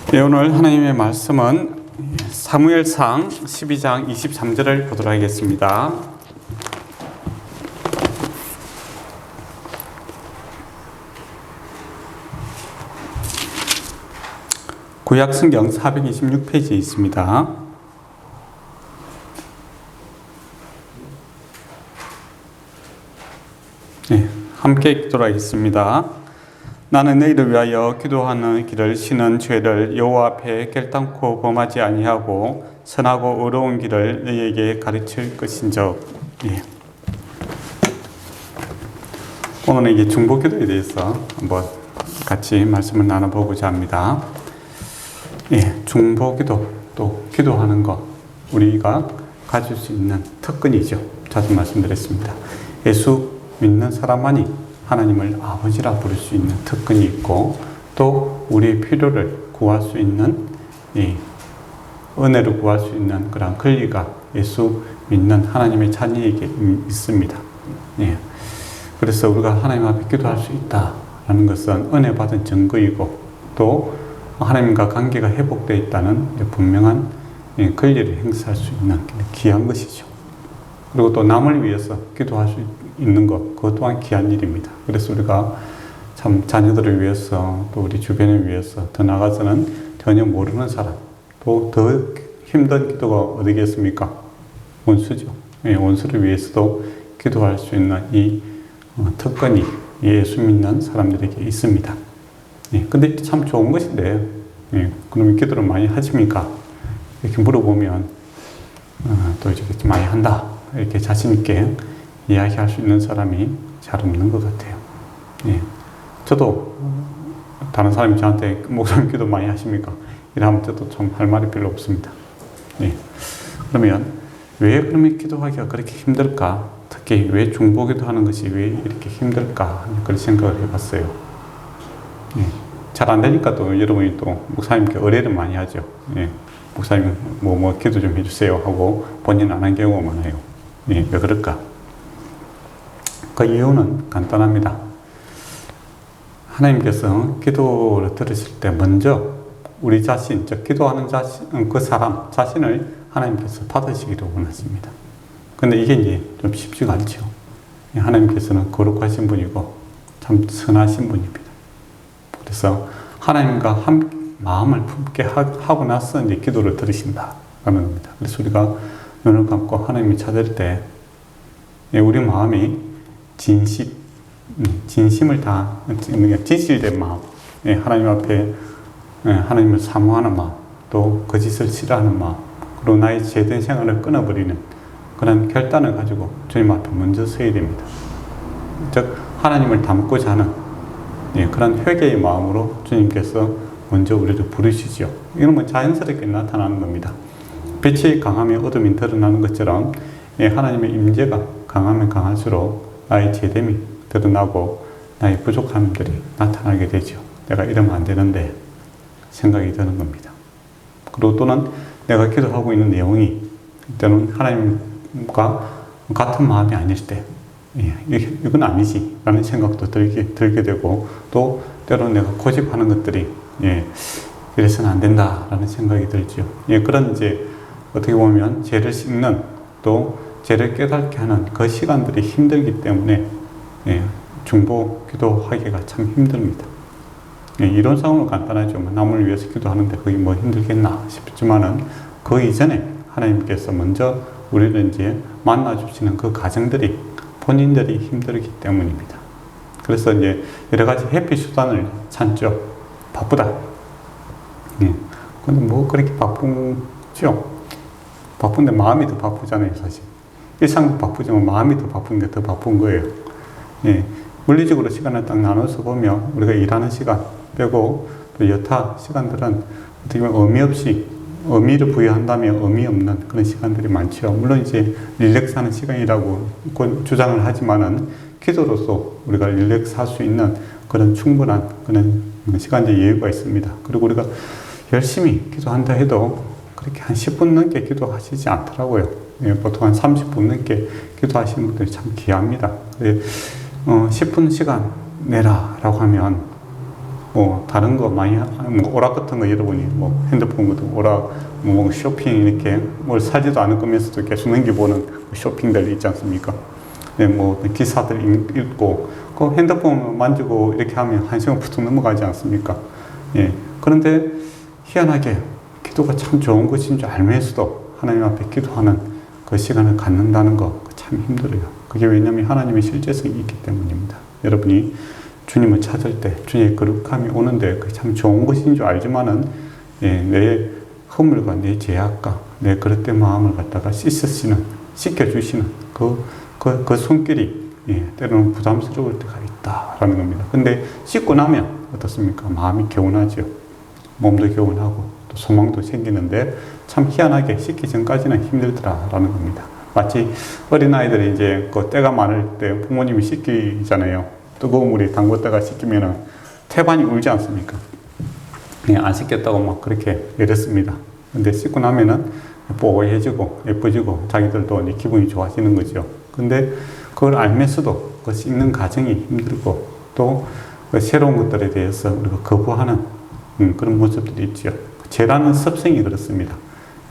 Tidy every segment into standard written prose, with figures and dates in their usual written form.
네, 오늘 하나님의 말씀은 사무엘상 12장 23절을 보도록 하겠습니다. 구약성경 426페이지에 있습니다. 네, 함께 기도록 하겠습니다. 나는 너희를 위하여 기도하는 길을 쉬는 죄를 여호와 앞에 결단코 범하지 아니하고 선하고 의로운 길을 너희에게 가르칠 것인즉. 예. 오늘은 이게 중보기도에 대해서 한번 같이 말씀을 나눠보고자 합니다. 예, 중보기도 또 기도하는 것 우리가 가질 수 있는 특권이죠. 자주 말씀드렸습니다. 예수 믿는 사람만이 하나님을 아버지라 부를 수 있는 특권이 있고 또 우리의 필요를 구할 수 있는 은혜를 구할 수 있는 그런 권리가 예수 믿는 하나님의 자녀에게 있습니다. 예. 그래서 우리가 하나님 앞에 기도할 수 있다라는 것은 은혜 받은 증거이고 또 하나님과 관계가 회복되어 있다는 분명한 권리를 행사할 수 있는 귀한 것이죠. 그리고 또 남을 위해서 기도할 수 있는 것, 그것 또한 귀한 일입니다. 그래서 우리가 참 자녀들을 위해서 또 우리 주변을 위해서 더 나아가서는 전혀 모르는 사람, 또 더 힘든 기도가 어디겠습니까? 원수죠. 원수를 위해서도 기도할 수 있는 이 특권이 예수 믿는 사람들에게 있습니다. 근데 참 좋은 것인데, 그러면 기도를 많이 하십니까? 이렇게 물어보면, 또 이렇게 많이 한다. 이렇게 자신있게 이야기할 수 있는 사람이 잘 없는 것 같아요. 저도 다른 사람이 저한테 목사님 기도 많이 하십니까? 이러면 저도 좀 할 말이 별로 없습니다. 그러면 왜 그러면 기도하기가 그렇게 힘들까? 특히 왜 중보기도 하는 것이 왜 이렇게 힘들까? 그런 생각을 해봤어요. 잘 안 되니까 또 여러분이 또 목사님께 의뢰를 많이 하죠. 목사님 뭐 기도 좀 해주세요 하고 본인 안 한 경우가 많아요. 왜 그럴까? 그 이유는 간단합니다. 하나님께서 기도를 들으실 때 먼저 우리 자신, 즉 기도하는 자신, 그 사람 자신을 하나님께서 받으시기를 원하십니다. 근데 이게 이제 좀 쉽지가 않죠. 하나님께서는 거룩하신 분이고 참 선하신 분입니다. 그래서 하나님과 한 마음을 품게 하고 나서 이제 기도를 들으신다라는 겁니다. 그래서 우리가 눈을 감고 하나님을 찾을 때 우리 마음이 진심을 다 진실된 마음, 하나님 앞에 하나님을 사모하는 마음, 또 거짓을 싫어하는 마음, 그리고 나의 죄된 생활을 끊어버리는 그런 결단을 가지고 주님 앞에 먼저 서야 됩니다. 즉 하나님을 닮고자 하는 그런 회개의 마음으로 주님께서 먼저 우리를 부르시죠. 이러면 자연스럽게 나타나는 겁니다. 빛이 강하면 어둠이 드러나는 것처럼 하나님의 임재가 강하면 강할수록 나의 죄됨이 드러나고 나의 부족함들이 나타나게 되죠. 내가 이러면 안 되는데 생각이 드는 겁니다. 그리고 또는 내가 기도하고 있는 내용이 때는 하나님과 같은 마음이 아닐 때 이건 아니지 라는 생각도 들게 되고 또 때로는 내가 고집하는 것들이 이래서는 안 된다 라는 생각이 들죠. 그런 이제 어떻게 보면 죄를 씻는 또 죄를 깨닫게 하는 그 시간들이 힘들기 때문에 중보 기도하기가 참 힘듭니다. 이론상으로 간단하죠. 남을 위해서 기도하는데 그게 뭐 힘들겠나 싶지만은 그 이전에 하나님께서 먼저 우리를 이제 만나주시는 그 과정들이 본인들이 힘들기 때문입니다. 그래서 이제 여러 가지 회피 수단을 찾죠. 바쁘다. 근데 뭐 그렇게 바쁘죠? 바쁜데 마음이 더 바쁘잖아요, 사실. 일상도 바쁘지만 마음이 더 바쁜 게 더 바쁜 거예요. 물리적으로 시간을 딱 나눠서 보면 우리가 일하는 시간 빼고 또 여타 시간들은 어떻게 보면 의미 없이 의미를 부여한다면 의미 없는 그런 시간들이 많죠. 물론 이제 릴렉스하는 시간이라고 주장을 하지만은 기도로서 우리가 릴렉스할 수 있는 그런 충분한 그런 시간적 여유가 있습니다. 그리고 우리가 열심히 기도한다 해도 그렇게 한 10분 넘게 기도하시지 않더라고요. 보통 한 30분 넘게 기도하시는 분들이 참 귀합니다. 10분 시간 내라 라고 하면 다른 거 많이, 오락 같은 거 여러분이 핸드폰 같은 거, 오락, 쇼핑 이렇게 뭘 사지도 않을 거면서도 계속 넘겨보는 쇼핑들 있지 않습니까? 네, 기사들 읽고, 그 핸드폰 만지고 이렇게 하면 1시간 부터 넘어가지 않습니까? 예. 그런데 희한하게 기도가 참 좋은 것인 줄 알면서도 하나님 앞에 기도하는 그 시간을 갖는다는 거 참 힘들어요. 그게 왜냐하면 하나님의 실제성이 있기 때문입니다. 여러분이 주님을 찾을 때 주님의 거룩함이 오는데 그게 참 좋은 것인 줄 알지만은 내 허물과 내 죄악과 내 그릇된 마음을 갖다가 씻겨주시는 그 손길이 때로는 부담스러울 때가 있다라는 겁니다. 근데 씻고 나면 어떻습니까? 마음이 개운하죠. 몸도 개운하고 또 소망도 생기는데 참 희한하게 씻기 전까지는 힘들더라라는 겁니다. 마치 어린아이들이 이제 그 때가 많을 때 부모님이 씻기잖아요. 뜨거운 물에 담궜다가 씻기면은 태반이 울지 않습니까? 그냥 안 씻겼다고 막 그렇게 이랬습니다. 근데 씻고 나면은 뽀해지고 예뻐지고 자기들도 이제 기분이 좋아지는 거죠. 근데 그걸 알면서도 그 씻는 과정이 힘들고 또 그 새로운 것들에 대해서 우리가 거부하는 그런 모습들이 있죠. 죄라는 습성이 그렇습니다.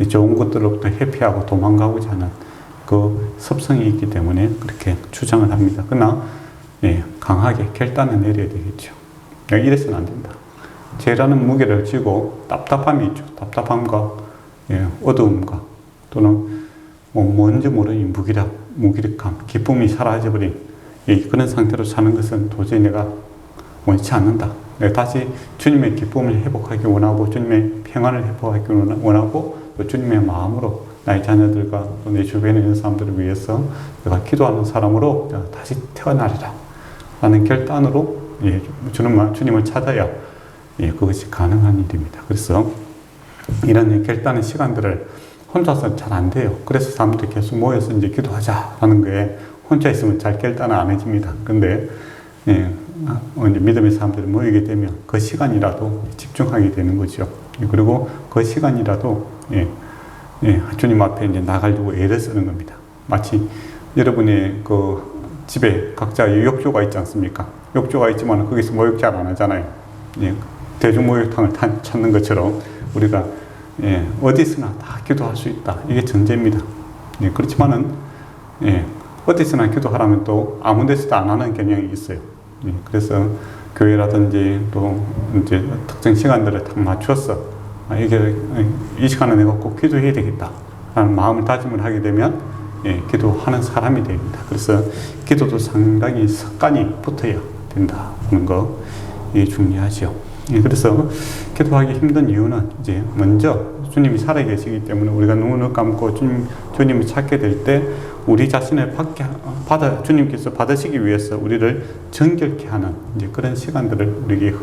좋은 것들로부터 회피하고 도망가고자 하는 그 습성이 있기 때문에 그렇게 주장을 합니다. 그러나 강하게 결단을 내려야 되겠죠. 이래서는 안 된다. 죄라는 무게를 지고 답답함이 있죠. 답답함과 어두움과 또는 뭔지 모르는 무기력함, 기쁨이 사라져버린 그런 상태로 사는 것은 도저히 내가 원치 않는다. 내가 다시 주님의 기쁨을 회복하기 원하고 주님의 평안을 회복하기 원하고 또 주님의 마음으로 나의 자녀들과 또 내 주변에 있는 사람들을 위해서 내가 기도하는 사람으로 내가 다시 태어나리라 라는 결단으로 주님을 찾아야 그것이 가능한 일입니다. 그래서 이런 결단의 시간들을 혼자서 잘 안 돼요. 그래서 사람들이 계속 모여서 이제 기도하자라는 거에 혼자 있으면 잘 결단을 안 해집니다. 근데 이제 믿음의 사람들이 모이게 되면 그 시간이라도 집중하게 되는 거죠. 그리고 그 시간이라도 주님 앞에 이제 나가려고 애를 쓰는 겁니다. 마치 여러분의 그 집에 각자 욕조가 있지 않습니까? 욕조가 있지만 거기서 목욕 잘 안 하잖아요. 대중 목욕탕을 찾는 것처럼 우리가 어디서나 다 기도할 수 있다. 이게 전제입니다. 그렇지만은 어디서나 기도하라면 또 아무 데서도 안 하는 경향이 있어요. 그래서 교회라든지 또 이제 특정 시간들을 딱 맞춰서 이 시간에 내가 꼭 기도해야 되겠다 라는 마음을 다짐을 하게 되면 기도하는 사람이 됩니다. 그래서 기도도 상당히 습관이 붙어야 된다는 거 중요하죠. 그래서 기도하기 힘든 이유는 이제 먼저 주님이 살아계시기 때문에 우리가 눈을 감고 주님을 찾게 될 때 우리 자신을 주님께서 받으시기 위해서 우리를 정결케 하는 이제 그런 시간들을 우리에게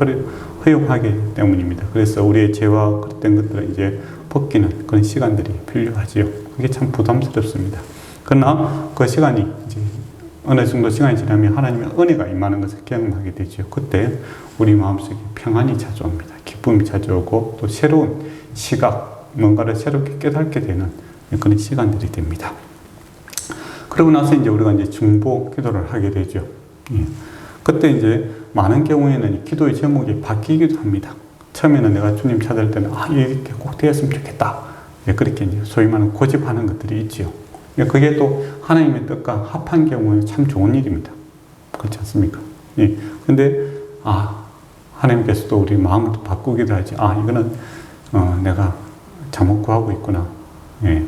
허용하기 때문입니다. 그래서 우리의 죄와 그런 것들을 이제 벗기는 그런 시간들이 필요하지요. 그게 참 부담스럽습니다. 그러나 그 시간이 이제 어느 정도 시간이 지나면 하나님의 은혜가 임하는 것을 경험하게 되죠. 그때 우리 마음속에 평안이 찾아옵니다. 기쁨이 찾아오고 또 새로운 시각, 뭔가를 새롭게 깨닫게 되는 그런 시간들이 됩니다. 그러고 나서 이제 우리가 이제 중보 기도를 하게 되죠. 그때 이제 많은 경우에는 기도의 제목이 바뀌기도 합니다. 처음에는 내가 주님 찾을 때는 이렇게 꼭 되었으면 좋겠다. 그렇게 이제 소위 말하는 고집하는 것들이 있지요. 그게 또 하나님의 뜻과 합한 경우에 참 좋은 일입니다. 그렇지 않습니까? 근데 하나님께서도 우리 마음을 또 바꾸기도 하지. 이거는 내가 잘못 구하고 있구나.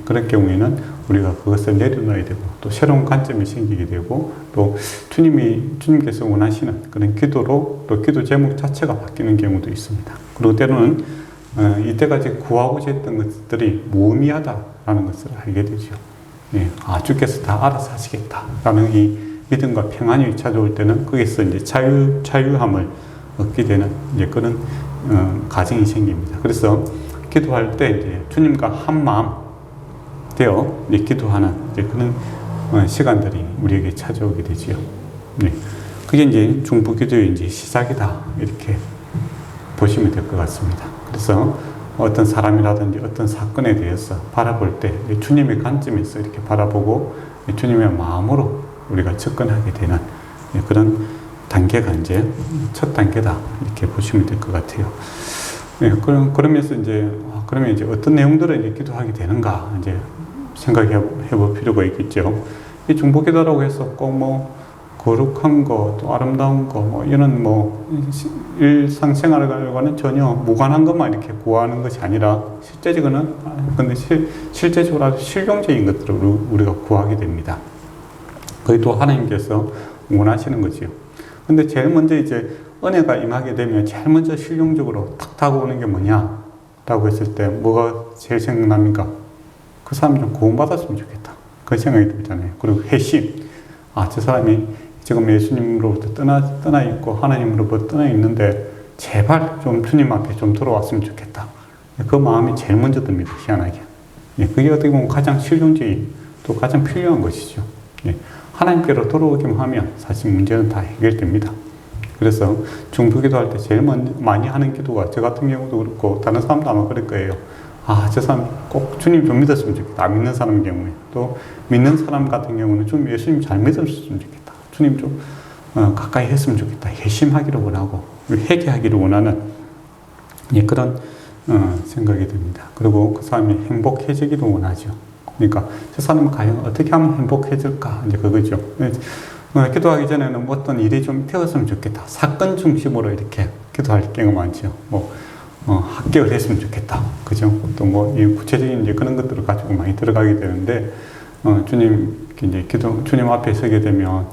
그런 경우에는 우리가 그것을 내려놔야 되고 또 새로운 관점이 생기게 되고 또 주님께서 원하시는 그런 기도로 또 기도 제목 자체가 바뀌는 경우도 있습니다. 그리고 때로는 이때까지 구하고자 했던 것들이 무의미하다라는 것을 알게 되죠. 주께서 다 알아서 하시겠다라는 이 믿음과 평안이 찾아올 때는 거기서 이제 자유함을 얻게 되는 이제 그런 과정이 생깁니다. 그래서 기도할 때 이제 주님과 한 마음 되어 이제 기도하는 이제 그런 시간들이 우리에게 찾아오게 되지요. 그게 이제 중보 기도의 이제 시작이다 이렇게 보시면 될 것 같습니다. 그래서 어떤 사람이라든지 어떤 사건에 대해서 바라볼 때 주님의 관점에서 이렇게 바라보고 주님의 마음으로 우리가 접근하게 되는 그런 단계가 이제 첫 단계다. 이렇게 보시면 될 것 같아요. 예, 그러면서 이제, 그러면 이제 어떤 내용들을 이제 기도하게 되는가, 이제 생각해 볼 필요가 있겠죠. 이 중보기도라고 해서 꼭 뭐, 거룩한 거, 또 아름다운 거, 뭐, 이런 뭐, 일상생활과는 전혀 무관한 것만 이렇게 구하는 것이 아니라, 실제적으로 아주 실용적인 것들을 우리가 구하게 됩니다. 그게 또 하나님께서 원하시는 거지요. 근데 제일 먼저 이제 은혜가 임하게 되면 제일 먼저 실용적으로 탁 다가오는 게 뭐냐? 라고 했을 때 뭐가 제일 생각납니까? 그 사람이 좀 구원받았으면 좋겠다. 그 생각이 들잖아요. 그리고 회심. 저 사람이 지금 예수님으로부터 떠나 있고 하나님으로부터 떠나 있는데 제발 좀 주님 앞에 좀 들어왔으면 좋겠다. 그 마음이 제일 먼저 듭니다. 희한하게. 그게 어떻게 보면 가장 실용적인 또 가장 필요한 것이죠. 하나님께로 돌아오기만 하면 사실 문제는 다 해결됩니다. 그래서 중보기도할 때 제일 많이 하는 기도가 저 같은 경우도 그렇고 다른 사람도 아마 그럴 거예요. 저 사람 꼭 주님 좀 믿었으면 좋겠다. 안 믿는 사람 경우에. 또 믿는 사람 같은 경우는 좀 예수님 잘 믿었으면 좋겠다. 주님 좀 가까이 했으면 좋겠다. 회심하기를 원하고 회개하기를 원하는 그런 생각이 듭니다. 그리고 그 사람이 행복해지기도 원하죠. 그러니까 저 사람은 과연 어떻게 하면 행복해질까? 이제 그거죠. 기도하기 전에는 어떤 일이 좀 되었으면 좋겠다. 사건 중심으로 이렇게 기도할 경우가 많죠. 합격을 했으면 좋겠다. 그죠? 또 이 구체적인 이제 그런 것들을 가지고 많이 들어가게 되는데, 주님 앞에 서게 되면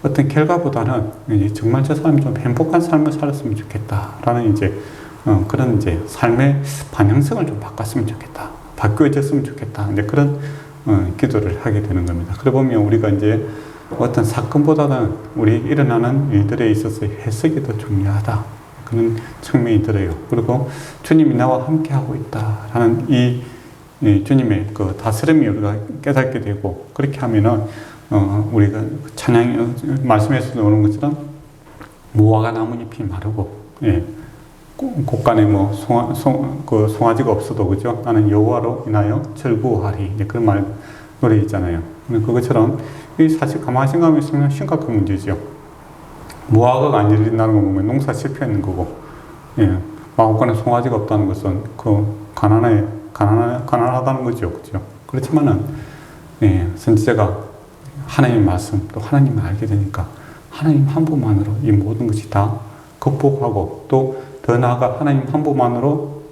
어떤 결과보다는 이제 정말 저 사람이 좀 행복한 삶을 살았으면 좋겠다라는 그런 삶의 방향성을 좀 바꿨으면 좋겠다. 바뀌어졌으면 좋겠다. 이제 그런 기도를 하게 되는 겁니다. 그러고 보면 우리가 이제 어떤 사건보다는 우리 일어나는 일들에 있어서 해석이 더 중요하다. 그런 측면이 들어요. 그리고 주님이 나와 함께 하고 있다라는 이 주님의 그 다스림이 우리가 깨닫게 되고, 그렇게 하면은 우리가 찬양 말씀에서 나오는 것처럼 무화과 나뭇잎이 마르고, 곳간에 송아지가 없어도, 그죠? 나는 여호와로 인하여 즐거워하리. 그런 노래 있잖아요. 그것처럼 사실 가만히 생각하면 심각한 문제죠. 무화과가 안 열린다는 거 보면 농사 실패하는 거고, 마음간에 송아지가 없다는 것은 가난하다는 거죠. 그죠? 그렇지만은, 선지자가 하나님의 말씀, 또 하나님을 알게 되니까 하나님 한 분만으로 이 모든 것이 다 극복하고, 또 더 나아가 하나님 한 분만으로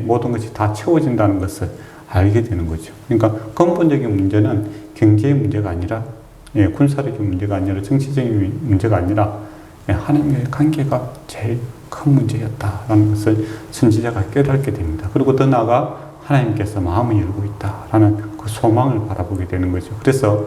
모든 것이 다 채워진다는 것을 알게 되는 거죠. 그러니까 근본적인 문제는 경제의 문제가 아니라, 군사력의 문제가 아니라, 정치적인 문제가 아니라 하나님의 관계가 제일 큰 문제였다라는 것을 선지자가 깨닫게 됩니다. 그리고 더 나아가 하나님께서 마음을 열고 있다라는 그 소망을 바라보게 되는 거죠. 그래서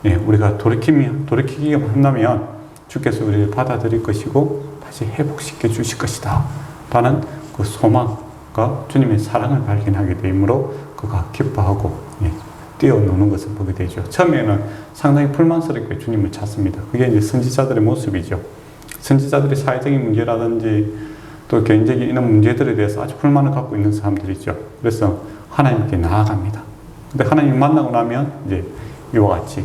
우리가 돌이키기만 한다면 주께서 우리를 받아들일 것이고 다시 회복시켜 주실 것이다 라는 그 소망과 주님의 사랑을 발견하게 되므로 그가 기뻐하고 뛰어노는 것을 보게 되죠. 처음에는 상당히 불만스럽게 주님을 찾습니다. 그게 이제 선지자들의 모습이죠. 선지자들이 사회적인 문제라든지 또 개인적인 이런 문제들에 대해서 아주 불만을 갖고 있는 사람들이죠. 그래서 하나님께 나아갑니다. 근데 하나님 만나고 나면 이제 이와 같이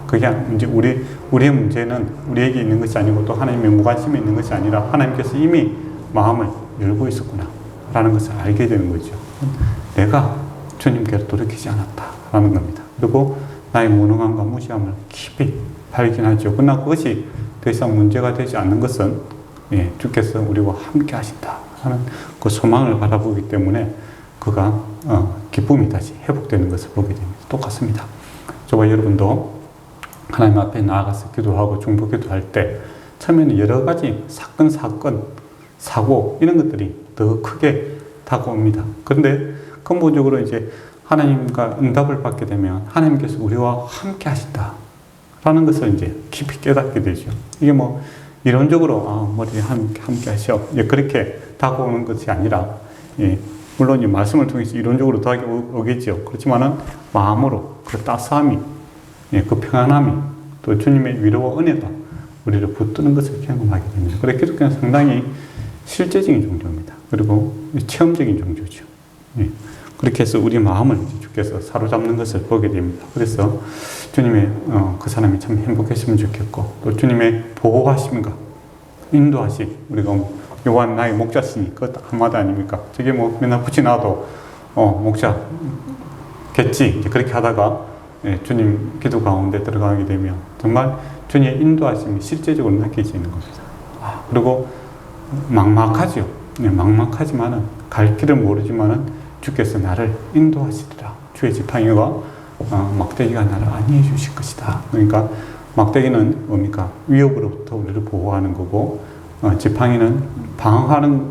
그게 이제 우리의 문제는 우리에게 있는 것이 아니고 또 하나님의 무관심에 있는 것이 아니라 하나님께서 이미 마음을 열고 있었구나 라는 것을 알게 되는 거죠. 내가 주님께로 돌이키지 않았다라는 겁니다. 그리고 나의 무능함과 무지함을 깊이 발견하죠. 그러나 그것이 더 이상 문제가 되지 않는 것은 주께서 우리와 함께 하신다 하는 그 소망을 바라보기 때문에 그가 기쁨이 다시 회복되는 것을 보게 됩니다. 똑같습니다. 저와 여러분도 하나님 앞에 나아가서 기도하고 중보기도할 때 처음에는 여러 가지 사건, 사고 이런 것들이 더 크게 다가옵니다. 그런데 근본적으로 이제 하나님과 응답을 받게 되면 하나님께서 우리와 함께 하신다라는 것을 이제 깊이 깨닫게 되죠. 이게 이론적으로 머리에 함께 하셔 그렇게 다가오는 것이 아니라, 물론 이 말씀을 통해서 이론적으로 다가오겠죠. 그렇지만은 마음으로 그 따스함이, 그 평안함이, 또 주님의 위로와 은혜가 우리를 붙드는 것을 경험하게 됩니다. 그래서 기독교는 상당히 실제적인 종교입니다. 그리고 체험적인 종교죠. 그렇게 해서 우리 마음을 주께서 사로잡는 것을 보게 됩니다. 그래서 주님의 그 사람이 참 행복했으면 좋겠고, 또 주님의 보호하심과 인도하심, 우리가 요한 나의 목자시니 그것 한마디 아닙니까? 저게 뭐 맨날 붙여놔도 목자겠지 그렇게 하다가 주님 기도 가운데 들어가게 되면 정말 주님의 인도하심이 실제적으로 느껴지는 겁니다. 그리고 막막하죠. 막막하지만은 갈 길을 모르지만은 주께서 나를 인도하시리라. 주의 지팡이와 막대기가 나를 안위해 주실 것이다. 그러니까 막대기는 뭡니까? 위협으로부터 우리를 보호하는 거고, 지팡이는 방황하는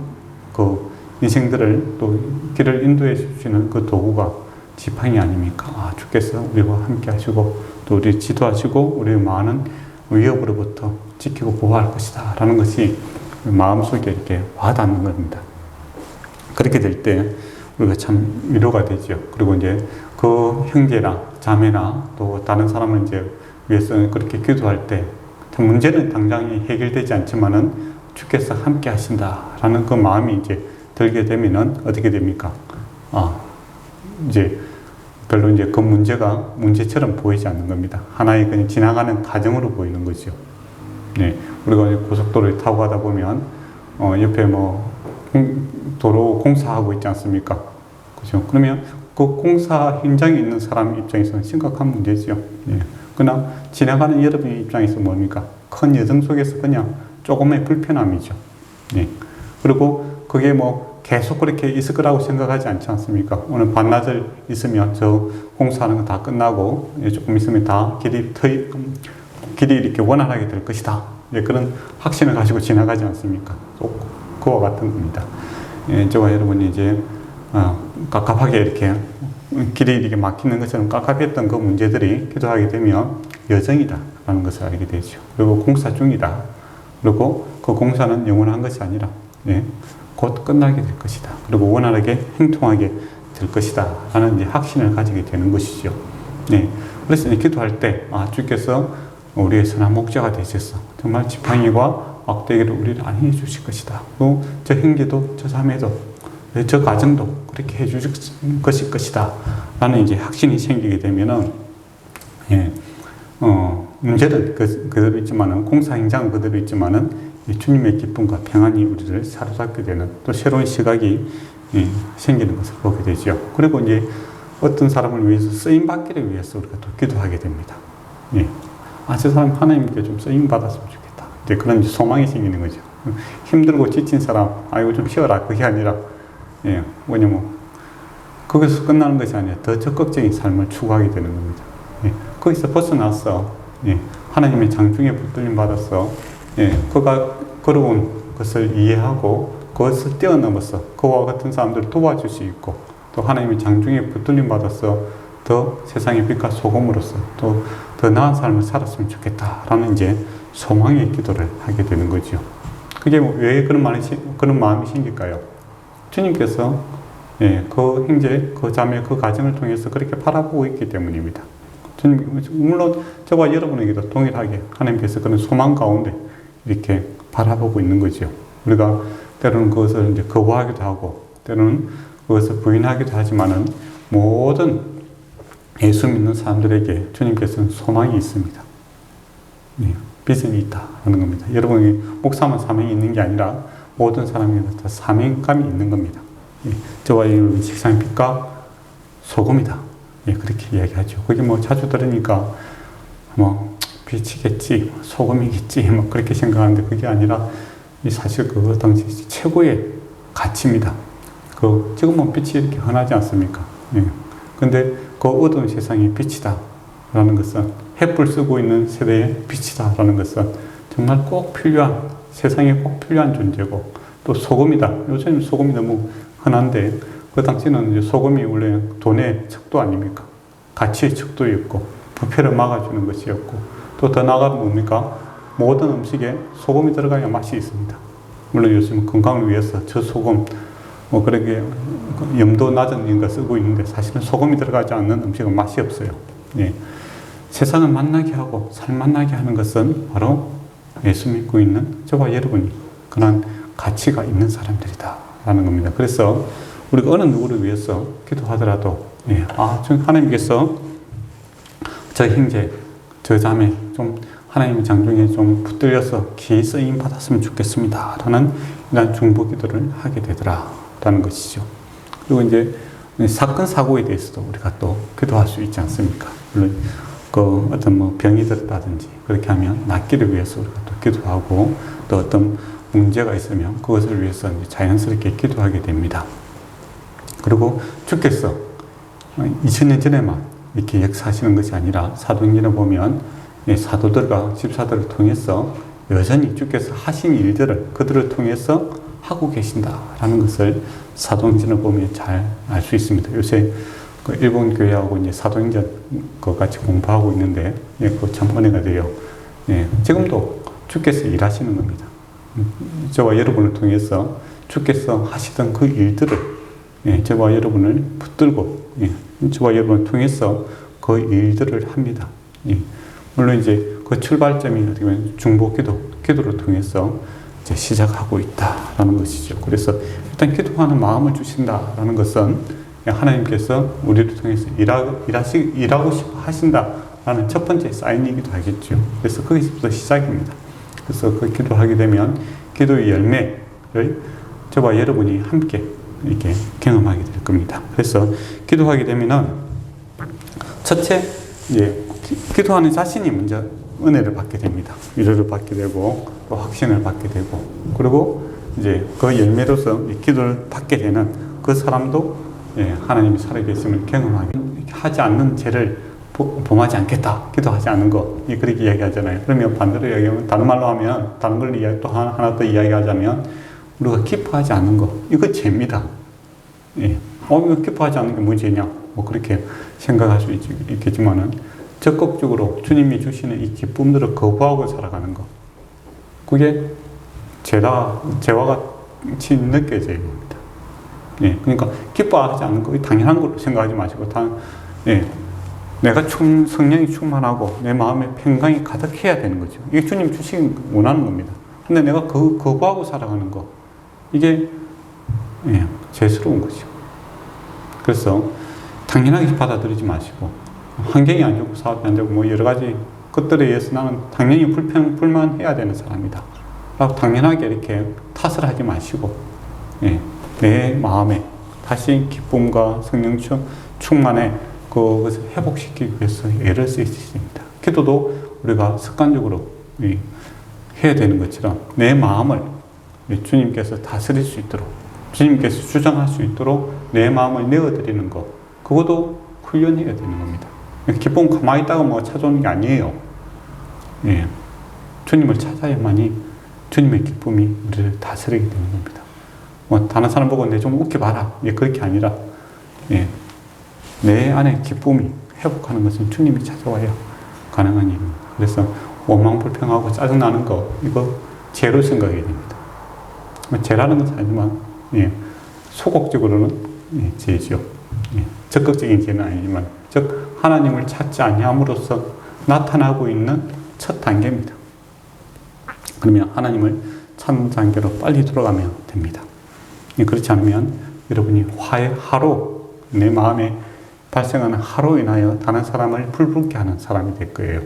그 인생들을 또 길을 인도해 주시는 그 도구가 지팡이 아닙니까? 주께서 우리와 함께 하시고 또 우리 지도하시고 우리의 많은 위협으로부터 지키고 보호할 것이다 라는 것이 마음속에 이렇게 와닿는 겁니다. 그렇게 될 때 우리가 참 위로가 되죠. 그리고 이제 그 형제나 자매나 또 다른 사람을 이제 위해서 그렇게 기도할 때 문제는 당장이 해결되지 않지만은 주께서 함께 하신다라는 그 마음이 이제 들게 되면은 어떻게 됩니까? 이제 별로 이제 그 문제가 문제처럼 보이지 않는 겁니다. 하나의 그냥 지나가는 과정으로 보이는 거죠. 네. 우리가 고속도로를 타고 가다 보면, 옆에 도로 공사하고 있지 않습니까? 그죠? 그러면 그 공사 현장에 있는 사람 입장에서는 심각한 문제죠. 네. 그러나 지나가는 여러분의 입장에서 뭡니까? 큰 여정 속에서 그냥 조금의 불편함이죠. 네. 그리고 그게 계속 그렇게 있을 거라고 생각하지 않지 않습니까? 오늘 반나절 있으면 저 공사하는 거 다 끝나고 조금 있으면 다 길이 이렇게 원활하게 될 것이다. 그런 확신을 가지고 지나가지 않습니까? 그와 같은 겁니다. 저와 여러분이 이제 깝깝하게 이렇게 길이 이렇게 막히는 것처럼 깝깝했던 그 문제들이 기도하게 되면 여정이다라는 것을 알게 되죠. 그리고 공사 중이다. 그리고 그 공사는 영원한 것이 아니라 곧 끝나게 될 것이다. 그리고 원활하게 행통하게 될 것이다. 라는 이제 확신을 가지게 되는 것이죠. 네. 그래서 기도할 때, 주께서 우리의 선한 목자가 되셔서 정말 지팡이와 막대기를 우리를 안위해 주실 것이다. 또 저 형제도, 저 자매도, 저 가정도 그렇게 해 주실 것이다. 라는 이제 확신이 생기게 되면은, 문제는 그대로 있지만은, 공사 현장은 그대로 있지만은, 주님의 기쁨과 평안이 우리를 사로잡게 되는 또 새로운 시각이 생기는 것을 보게 되죠. 그리고 이제 어떤 사람을 위해서 쓰임받기를 위해서 우리가 또 기도하게 됩니다. 저 사람 하나님께 좀 쓰임받았으면 좋겠다. 이제 그런 소망이 생기는 거죠. 힘들고 지친 사람, 이거 좀 쉬어라. 그게 아니라, 뭐냐면, 거기서 끝나는 것이 아니라 더 적극적인 삶을 추구하게 되는 겁니다. 거기서 벗어나서, 하나님의 장중에 붙들림 받아서, 그가 걸어온 것을 이해하고 그것을 뛰어넘어서 그와 같은 사람들을 도와줄 수 있고 또 하나님의 장중에 붙들림 받아서 더 세상의 빛과 소금으로서 또 더 나은 삶을 살았으면 좋겠다라는 이제 소망의 기도를 하게 되는 거죠. 그게 왜 그런 마음이 생길까요? 주님께서 그 형제, 그 자매, 그 가정을 통해서 그렇게 바라보고 있기 때문입니다. 주님, 물론 저와 여러분에게도 동일하게 하나님께서 그런 소망 가운데 이렇게 바라보고 있는 거죠. 우리가 때로는 그것을 이제 거부하기도 하고, 때로는 그것을 부인하기도 하지만은 모든 예수 믿는 사람들에게 주님께서는 소망이 있습니다. 비전이 있다는 겁니다. 여러분이 목사만 사명이 있는 게 아니라 모든 사람에게 다 사명감이 있는 겁니다. 저와 여러분이 세상의 빛과 소금이다. 그렇게 이야기하죠. 그게 자주 들으니까 빛이겠지, 소금이겠지, 그렇게 생각하는데 그게 아니라 사실 그 당시 최고의 가치입니다. 지금은 빛이 이렇게 흔하지 않습니까? 근데 그 어두운 세상의 빛이다 라는 것은 햇불 쓰고 있는 세대의 빛이다 라는 것은 정말 꼭 필요한, 세상에 꼭 필요한 존재고 또 소금이다. 요즘 소금이 너무 흔한데 그 당시는 이제 소금이 원래 돈의 척도 아닙니까? 가치의 척도였고 부패를 막아주는 것이었고 또 더 나아가면 뭡니까? 모든 음식에 소금이 들어가야 맛이 있습니다. 물론 요즘 건강을 위해서 저소금, 그렇게 염도 낮은 거 쓰고 있는데 사실은 소금이 들어가지 않는 음식은 맛이 없어요. 세상을 만나게 하고 삶 만나게 하는 것은 바로 예수 믿고 있는 저와 여러분이 그런 가치가 있는 사람들이다 라는 겁니다. 그래서 우리가 어느 누구를 위해서 기도하더라도, 하나님께서 저 형제, 저 자매, 좀 하나님의 장중에 좀 붙들려서 귀히 쓰임 받았으면 좋겠습니다. 라는 이런 중보 기도를 하게 되더라라는 것이죠. 그리고 이제 사건, 사고에 대해서도 우리가 또 기도할 수 있지 않습니까? 물론 그 어떤 병이 들었다든지 그렇게 하면 낫기를 위해서 우리가 또 기도하고, 또 어떤 문제가 있으면 그것을 위해서 이제 자연스럽게 기도하게 됩니다. 그리고 주께서 2000년 전에만 이렇게 역사하시는 것이 아니라 사도행전에 보면 사도들과 집사들을 통해서 여전히 주께서 하신 일들을 그들을 통해서 하고 계신다라는 것을 사도행전을 보면 잘 알 수 있습니다. 요새 그 일본 교회하고 이제 사도행전 그 같이 공부하고 있는데, 그거 참 은혜가 돼요. 지금도 주께서 일하시는 겁니다. 저와 여러분을 통해서 주께서 하시던 그 일들을 저와 여러분을 붙들고 저와 여러분을 통해서 그 일들을 합니다. 물론 이제 그 출발점이 어떻게 보면 기도를 통해서 이제 시작하고 있다라는 것이죠. 그래서 일단 기도하는 마음을 주신다라는 것은 하나님께서 우리를 통해서 일하고 싶어 하신다라는 첫 번째 사인이기도 하겠죠. 그래서 거기서부터 시작입니다. 그래서 그 기도하게 되면 기도의 열매를 저와 여러분이 함께 이렇게 경험하게 될 겁니다. 그래서 기도하게 되면은 첫째, 기도하는 자신이 먼저 은혜를 받게 됩니다. 위로를 받게 되고, 또 확신을 받게 되고, 그리고 이제 그 열매로서 기도를 받게 되는 그 사람도 하나님이 살아계심을 경험하게 하지 않는 죄를 범하지 않겠다. 기도하지 않는 거. 그렇게 이야기하잖아요. 그러면 반대로 이야기하면, 다른 말로 하면, 다른 걸 또 하나 더 이야기하자면, 우리가 기뻐하지 않는 거. 이거 죄입니다. 이거 기뻐하지 않는 게 문제냐. 그렇게 생각할 수 있겠지만은, 적극적으로 주님이 주시는 이 기쁨들을 거부하고 살아가는 거. 그게 죄와 같이 느껴져야 됩니다. 그러니까 기뻐하지 않는 거 당연한 걸로 생각하지 마시고, 내가 성령이 충만하고 내 마음에 평강이 가득해야 되는 거죠. 이게 주님 주시긴 원하는 겁니다. 근데 내가 거부하고 살아가는 거, 이게 죄스러운 거죠. 그래서 당연하게 받아들이지 마시고, 환경이 안 좋고 사업이 안 되고 여러 가지 것들에 의해서 나는 당연히 불만해야 되는 사람이다 라고 당연하게 이렇게 탓을 하지 마시고, 내 마음에 다시 기쁨과 성령 충만에 그것을 회복시키기 위해서 애를 쓰십니다. 기도도 우리가 습관적으로 해야 되는 것처럼 내 마음을 주님께서 다스릴 수 있도록, 주님께서 주장할 수 있도록 내 마음을 내어드리는 것, 그것도 훈련해야 되는 겁니다. 기쁨 가만히 있다가 찾아오는 게 아니에요. 주님을 찾아야만이 주님의 기쁨이 우리를 다스리게 되는 겁니다. 다른 사람 보고 내 좀 웃겨봐라. 그렇게 아니라, 내 안에 기쁨이 회복하는 것은 주님이 찾아와야 가능한 일입니다. 그래서 원망, 불평하고 짜증나는 거, 이거 죄로 생각해야 됩니다. 죄라는 것은 아니지만, 소극적으로는 죄죠. 적극적인 죄는 아니지만, 즉 하나님을 찾지 아니함으로써 나타나고 있는 첫 단계입니다. 그러면 하나님을 찾는 단계로 빨리 돌아가면 됩니다. 그렇지 않으면 여러분이 화로, 내 마음에 발생하는 화로 인하여 다른 사람을 불붙게 하는 사람이 될 거예요.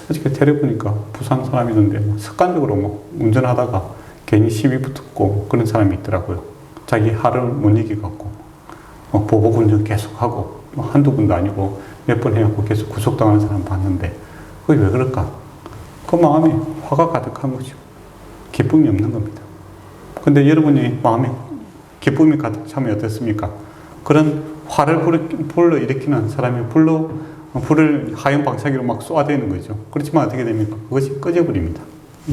어저께 텔레보니까 부산 사람이던데 습관적으로 운전하다가 괜히 시비 붙었고 그런 사람이 있더라고요. 자기 화를 못 이기갖고 보복 운전 계속하고 한두 번도 아니고 몇 번 해갖고 계속 구속당하는 사람 봤는데, 그게 왜 그럴까? 그 마음에 화가 가득한 거죠. 기쁨이 없는 겁니다. 근데 여러분이 마음에 기쁨이 가득 차면 어떻습니까? 그런 화를 불러일으키는 사람이 불을 하얀 방사기로 막 쏘아대는 거죠. 그렇지만 어떻게 됩니까? 그것이 꺼져버립니다.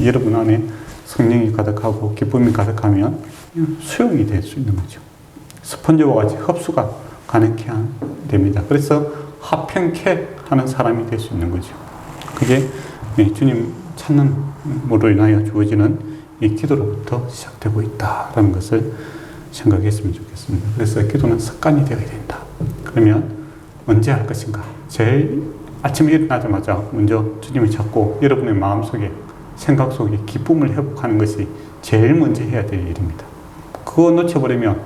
여러분 안에 성령이 가득하고 기쁨이 가득하면 수용이 될 수 있는 거죠. 스펀지와 같이 흡수가 가능케 됩니다. 그래서 화평케 하는 사람이 될 수 있는 거죠. 그게 주님 찾는 으로 인하여 주어지는 이 기도로부터 시작되고 있다라는 것을 생각했으면 좋겠습니다. 그래서 기도는 습관이 되어야 된다. 그러면 언제 할 것인가? 제일 아침에 일어나자마자 먼저 주님을 찾고 여러분의 마음속에, 생각 속에 기쁨을 회복하는 것이 제일 먼저 해야 될 일입니다. 그거 놓쳐버리면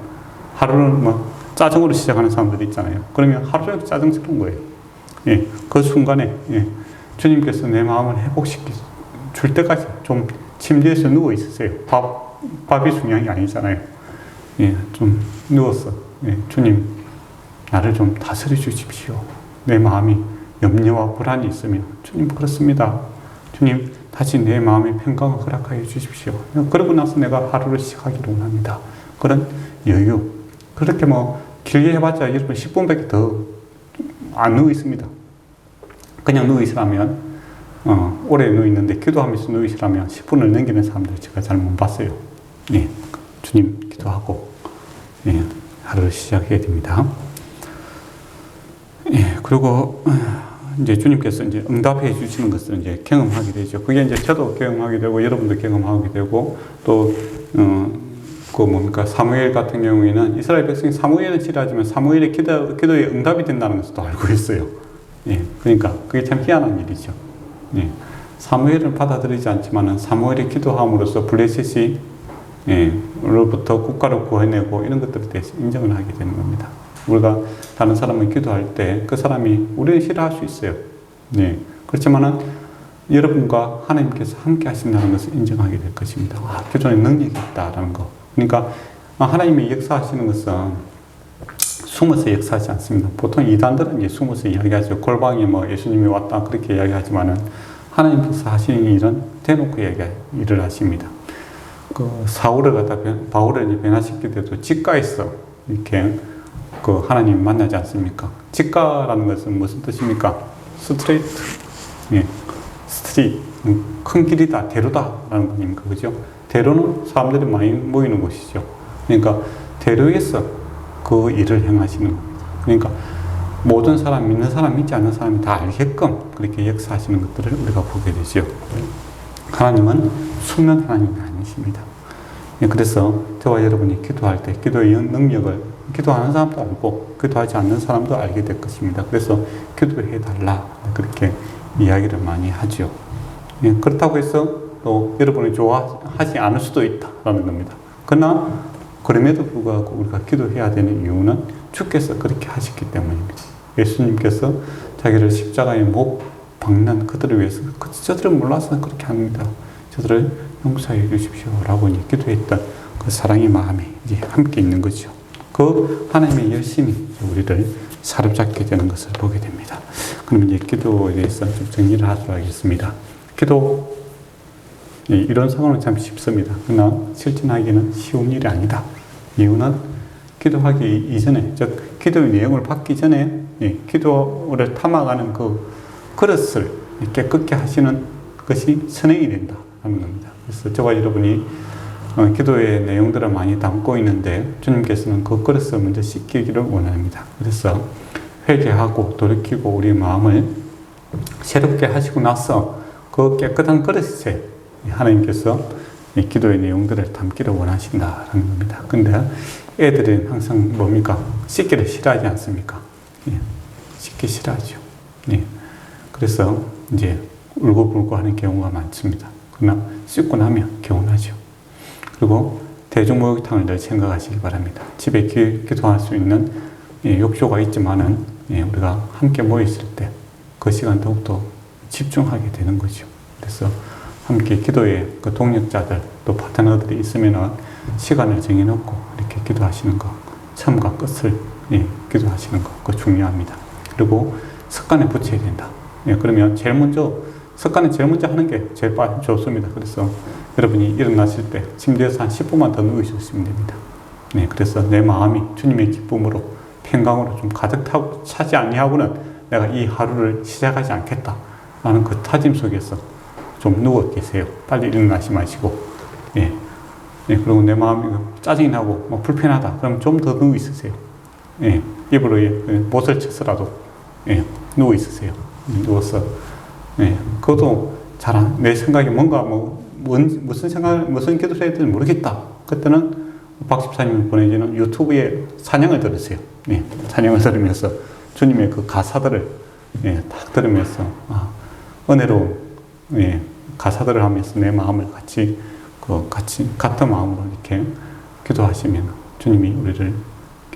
하루를 뭐 짜증으로 시작하는 사람들이 있잖아요. 그러면 하루 종일 짜증스러운 거예요. 예, 그 순간에 예, 주님께서 내 마음을 회복시켜 줄 때까지 좀 침대에서 누워 있으세요. 밥이 중요한 게 아니잖아요. 예, 좀 누워서 예, 주님 나를 좀 다스려 주십시오. 내 마음이 염려와 불안이 있으면 주님 그렇습니다. 주님 다시 내 마음의 평강을 허락하여 주십시오. 그러고 나서 내가 하루를 시작하기를 원합니다. 그런 여유. 그렇게 뭐 길게 해봤자 여러분 10분밖에 더 안 누워 있습니다. 그냥 누워 있으라면 오래 누워 있는데 기도하면서 누워 있으라면 10분을 넘기는 사람들 제가 잘 못 봤어요. 예, 주님 기도하고 예, 하루를 시작해야 됩니다. 예, 그리고 이제 주님께서 이제 응답해 주시는 것을 이제 경험하게 되죠. 그게 이제 저도 경험하게 되고 여러분도 경험하게 되고 또 그 뭡니까 사무엘 같은 경우에는 이스라엘 백성이 사무엘은 싫어하지만 사무엘의 기도에 응답이 된다는 것을 또 알고 있어요. 예, 그러니까 그게 참 희한한 일이죠. 예, 사무엘을 받아들이지 않지만은 사무엘이 기도함으로써 블레셋이 예, 로부터 국가를 구해내고 이런 것들에 대해서 인정을 하게 되는 겁니다. 우리가 다른 사람을 기도할 때 그 사람이 우리를 싫어할 수 있어요. 예, 그렇지만은 여러분과 하나님께서 함께 하신다는 것을 인정하게 될 것입니다. 아, 기도에 능력이 있다라는 거. 그러니까 하나님이 역사하시는 것은 숨어서 역사하지 않습니다. 보통 이단들은 이제 숨어서 이야기하죠. 골방에 뭐 예수님이 왔다 그렇게 이야기하지만은 하나님께서 하시는 일은 대놓고 일을 하십니다. 그 사울을 갖다 바울을 변화시킬 때도 직가에서 이렇게 그 하나님 만나지 않습니까? 직가라는 것은 무슨 뜻입니까? 스트레이트, 예, 스트리트, 큰 길이다, 대로다라는 겁니까, 그죠? 대로는 사람들이 많이 모이는 곳이죠. 그러니까 대로에서 그 일을 행하시는 겁니다. 그러니까 모든 사람, 믿는 사람, 믿지 않는 사람이 다 알게끔 그렇게 역사하시는 것들을 우리가 보게 되죠. 하나님은 숨는 하나님이 아니십니다. 그래서 저와 여러분이 기도할 때 기도의 능력을 기도하는 사람도 알고 기도하지 않는 사람도 알게 될 것입니다. 그래서 기도해달라 그렇게 이야기를 많이 하죠. 그렇다고 해서 또 여러분이 좋아하지 않을 수도 있다라는 겁니다. 그러나 그럼에도 불구하고 우리가 기도해야 되는 이유는 주께서 그렇게 하셨기 때문입니다. 예수님께서 자기를 십자가에 못 박는 그들을 위해서 저들은 몰라서 그렇게 합니다. 저들을 용서해 주십시오라고 기도했던 그 사랑의 마음이 이제 함께 있는 거죠. 그 하나님의 열심이 우리를 사로잡게 되는 것을 보게 됩니다. 그럼 이제 기도에 대해서 좀 정리를 하도록 하겠습니다. 기도, 이런 상황은 참 쉽습니다. 그러나 실천하기는 쉬운 일이 아니다. 이유는 기도하기 이전에, 즉 기도의 내용을 받기 전에 기도를 담아가는 그 그릇을 깨끗게 하시는 것이 선행이 된다는 겁니다. 그래서 저와 여러분이 기도의 내용들을 많이 담고 있는데 주님께서는 그 그릇을 먼저 씻기기를 원합니다. 그래서 회개하고 돌이키고 우리 마음을 새롭게 하시고 나서 그 깨끗한 그릇에 하나님께서 기도의 내용들을 담기를 원하신다라는 겁니다. 근데 애들은 항상 뭡니까? 씻기를 싫어하지 않습니까? 예, 씻기 싫어하죠. 예. 그래서 이제 울고불고 하는 경우가 많습니다. 그러나 씻고 나면 개운하죠. 그리고 대중목욕탕을 늘 생각하시기 바랍니다. 집에 기도할 수 있는 욕조가 있지만은 우리가 함께 모였을 때 그 시간 더욱더 집중하게 되는 거죠. 그래서 함께 기도에 그 동력자들 또 파트너들이 있으면 시간을 정해놓고 이렇게 기도하시는 것, 처음과 끝을 기도하시는 것, 그거 중요합니다. 그리고 습관에 붙여야 된다. 그러면 습관에 제일 먼저 하는 게 제일 좋습니다. 그래서 여러분이 일어나실 때 침대에서 한 10분만 더 누우셨으면 됩니다. 그래서 내 마음이 주님의 기쁨으로 평강으로 좀 가득 차지 아니하고는 내가 이 하루를 시작하지 않겠다 라는 그 타짐 속에서 좀 누워 계세요. 빨리 일어나지 마시고 그리고 내 마음이 짜증이 나고 뭐 불편하다 그럼 좀 더 누워 있으세요. 입으로 못을 쳐서라도 누워 있으세요. 누워서 그것도 잘 내 생각이 뭔가 무슨 기도를 해야 될지 모르겠다. 그때는 박 집사님이 보내주는 유튜브에 찬양을 들으세요. 찬양을 들으면서 주님의 그 가사들을 딱 들으면서 은혜로운 가사들을 하면서 내 마음을 같은 마음으로 이렇게 기도하시면 주님이 우리를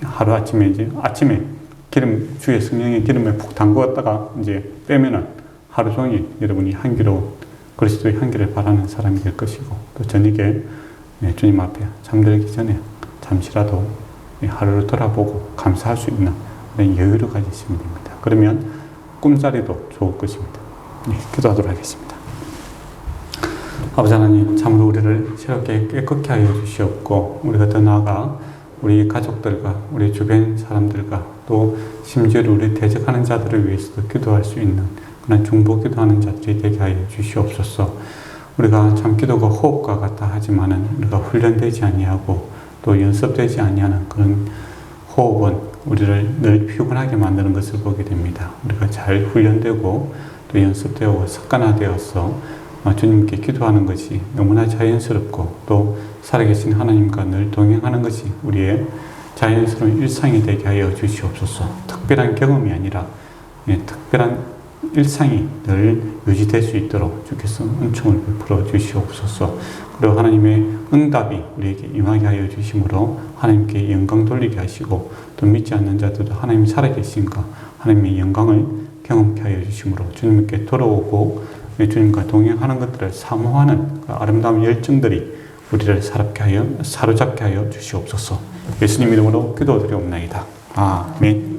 하루아침에 이제 아침에 기름 주에 성령의 기름에 푹 담그었다가 이제 빼면은 하루 종일 여러분이 향기로운 그리스도의 향기를 바라는 사람이 될 것이고, 또 저녁에 주님 앞에 잠들기 전에 잠시라도 하루를 돌아보고 감사할 수 있는 그런 여유를 가지시면 됩니다. 그러면 꿈자리도 좋을 것입니다. 기도하도록 하겠습니다. 아버지 하나님, 참으로 우리를 새롭게 깨끗게 하여 주시옵고, 우리가 더 나아가 우리 가족들과 우리 주변 사람들과 또 심지어 우리 대적하는 자들을 위해서도 기도할 수 있는 그런 중보 기도하는 자들이 되게 하여 주시옵소서. 우리가 참 기도가 호흡과 같다 하지만은 우리가 훈련되지 아니하고 또 연습되지 아니하는 그런 호흡은 우리를 늘 피곤하게 만드는 것을 보게 됩니다. 우리가 잘 훈련되고 또 연습되고 습관화되어서 주님께 기도하는 것이 너무나 자연스럽고 또 살아계신 하나님과 늘 동행하는 것이 우리의 자연스러운 일상이 되게 하여 주시옵소서. 특별한 경험이 아니라 특별한 일상이 늘 유지될 수 있도록 주께서 은총을 베풀어 주시옵소서. 그리고 하나님의 응답이 우리에게 임하게 하여 주심으로 하나님께 영광 돌리게 하시고, 또 믿지 않는 자들도 하나님이 살아계신가 하나님의 영광을 경험케 하여 주심으로 주님께 돌아오고 주님과 동행하는 것들을 사모하는 그 아름다운 열정들이 우리를 사로잡게 하여 주시옵소서. 예수님 이름으로 기도드리옵나이다. 아멘.